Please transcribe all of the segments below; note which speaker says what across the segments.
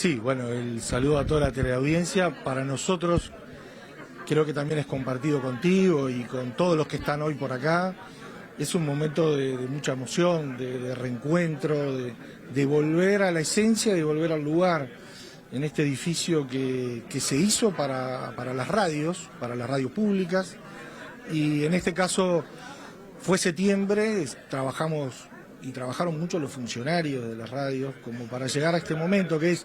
Speaker 1: Sí, bueno, el saludo a toda la teleaudiencia. Para nosotros, creo que también es compartido contigo y con todos los que están hoy por acá. Es un momento de mucha emoción, de reencuentro, de volver a la esencia, de volver al lugar, en este edificio que se hizo para las radios públicas. Y en este caso fue septiembre, trabajamos y trabajaron mucho los funcionarios de las radios como para llegar a este momento, que es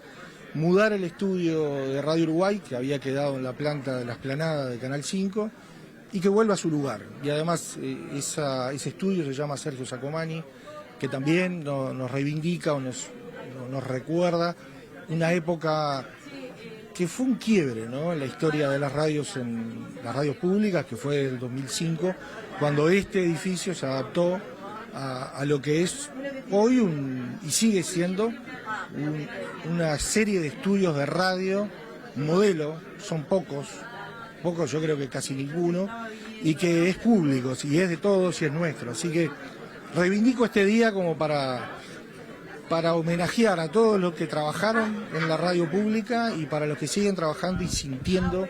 Speaker 1: mudar el estudio de Radio Uruguay, que había quedado en la planta de la Explanada de Canal 5, y que vuelva a su lugar. Y además ese estudio se llama Sergio Sacomani, que también nos reivindica o nos recuerda una época que fue un quiebre, ¿no?, en la historia de las radios públicas, que fue el 2005, cuando este edificio se adaptó a lo que es hoy y sigue siendo una serie de estudios de radio modelo. Son pocos, yo creo que casi ninguno, y que es público, y es de todos y es nuestro. Así que reivindico este día como para homenajear a todos los que trabajaron en la radio pública y para los que siguen trabajando y sintiendo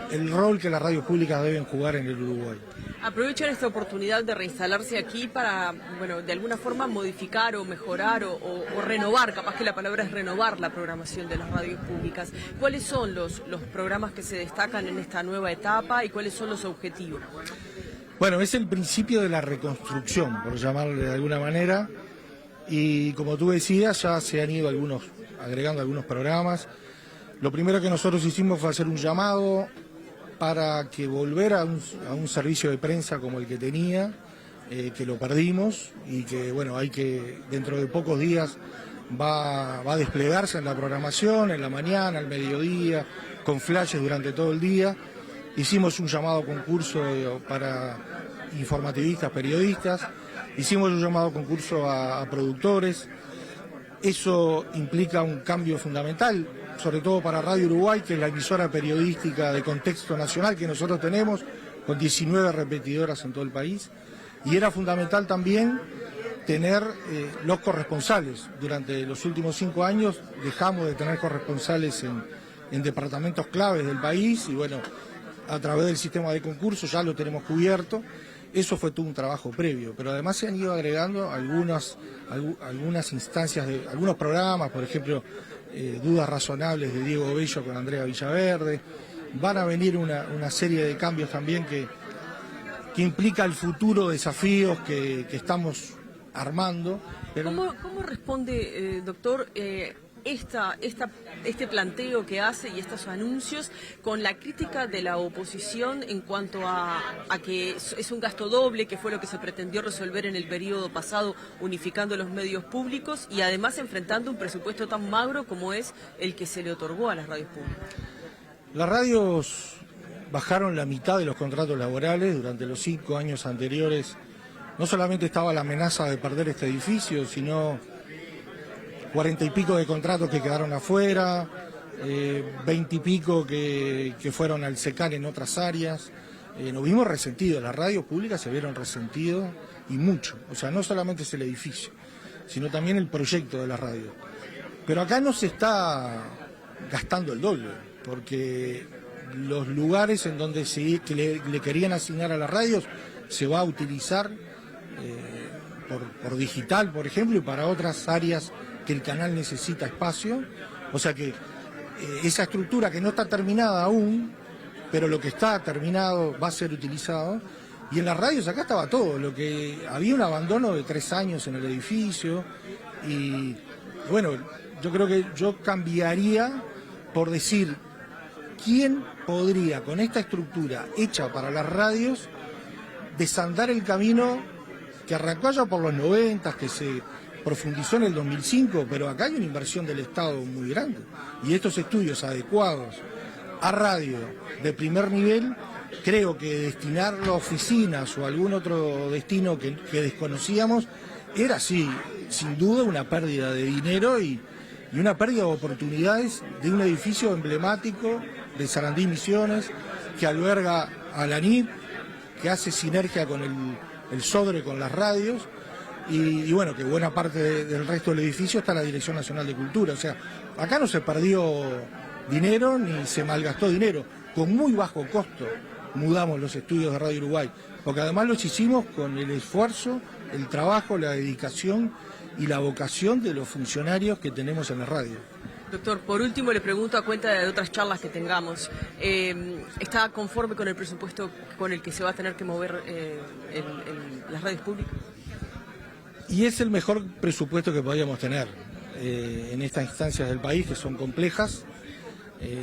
Speaker 1: el rol que las radios públicas deben jugar en el Uruguay.
Speaker 2: Aprovechan esta oportunidad de reinstalarse aquí para, bueno, de alguna forma modificar o mejorar o renovar, capaz que la palabra es renovar la programación de las radios públicas. ¿Cuáles son los programas que se destacan en esta nueva etapa y cuáles son los objetivos?
Speaker 1: Bueno, es el principio de la reconstrucción, por llamarle de alguna manera, y como tú decías, ya se han ido agregando algunos programas. Lo primero que nosotros hicimos fue hacer un llamado para que volviera a un servicio de prensa como el que tenía, que lo perdimos y que, bueno, dentro de pocos días va a desplegarse en la programación, en la mañana, al mediodía, con flashes durante todo el día. Hicimos un llamado concurso para informativistas, periodistas, hicimos un llamado concurso a productores. Eso implica un cambio fundamental, sobre todo para Radio Uruguay, que es la emisora periodística de contexto nacional que nosotros tenemos, con 19 repetidoras en todo el país. Y era fundamental también tener los corresponsales. Durante los últimos 5 años dejamos de tener corresponsales en departamentos claves del país, y bueno, a través del sistema de concursos ya lo tenemos cubierto. Eso fue todo un trabajo previo, pero además se han ido agregando algunas instancias de algunos programas, por ejemplo, Dudas Razonables de Diego Bello con Andrea Villaverde. Van a venir una serie de cambios también que implica el futuro, desafíos que estamos armando. Pero...
Speaker 2: ¿Cómo responde, doctor, este planteo que hace y estos anuncios con la crítica de la oposición en cuanto a que es un gasto doble, que fue lo que se pretendió resolver en el periodo pasado unificando los medios públicos y además enfrentando un presupuesto tan magro como es el que se le otorgó a las radios públicas?
Speaker 1: Las radios bajaron la mitad de los contratos laborales durante los 5 años anteriores. No solamente estaba la amenaza de perder este edificio, sino 40 y pico de contratos que quedaron afuera, 20 y pico que fueron al SECAN en otras áreas. Nos vimos resentidos, las radios públicas se vieron resentidos y mucho. O sea, no solamente es el edificio, sino también el proyecto de la radio. Pero acá no se está gastando el doble, porque los lugares en donde le querían asignar a las radios se va a utilizar por digital, por ejemplo, y para otras áreas que el canal necesita espacio. O sea que esa estructura que no está terminada aún, pero lo que está terminado va a ser utilizado. Y en las radios acá estaba todo, lo que había un abandono de 3 años en el edificio. Y bueno, yo creo que yo cambiaría por decir, ¿quién podría con esta estructura hecha para las radios desandar el camino que arrancó allá por los 90, que se profundizó en el 2005, pero acá hay una inversión del Estado muy grande, y estos estudios adecuados a radio de primer nivel, creo que destinarlo a oficinas o algún otro destino que desconocíamos era, sí, sin duda una pérdida de dinero y una pérdida de oportunidades de un edificio emblemático de Sarandí Misiones, que alberga a la ANIP, que hace sinergia con el SODRE, con las radios, y bueno, que buena parte del resto del edificio está la Dirección Nacional de Cultura. O sea, acá no se perdió dinero ni se malgastó dinero. Con muy bajo costo mudamos los estudios de Radio Uruguay, porque además los hicimos con el esfuerzo, el trabajo, la dedicación y la vocación de los funcionarios que tenemos en la radio.
Speaker 2: Doctor, por último le pregunto a cuenta de otras charlas que tengamos, ¿está conforme con el presupuesto con el que se va a tener que mover en las radios públicas?
Speaker 1: Y es el mejor presupuesto que podríamos tener en estas instancias del país, que son complejas.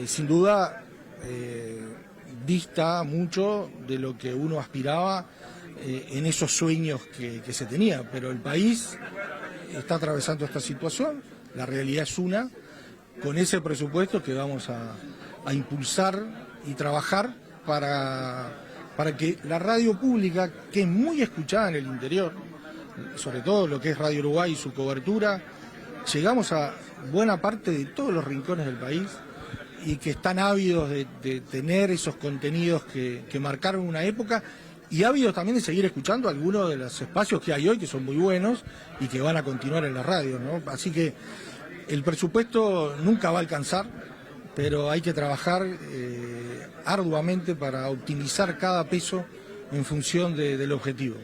Speaker 1: Sin duda, dista mucho de lo que uno aspiraba en esos sueños que se tenía, pero el país está atravesando esta situación, la realidad es una, con ese presupuesto que vamos a impulsar y trabajar para que la radio pública, que es muy escuchada en el interior, sobre todo lo que es Radio Uruguay y su cobertura, llegamos a buena parte de todos los rincones del país y que están ávidos de tener esos contenidos que marcaron una época y ávidos también de seguir escuchando algunos de los espacios que hay hoy, que son muy buenos y que van a continuar en la radio, ¿no? Así que el presupuesto nunca va a alcanzar, pero hay que trabajar arduamente para optimizar cada peso en función del objetivo.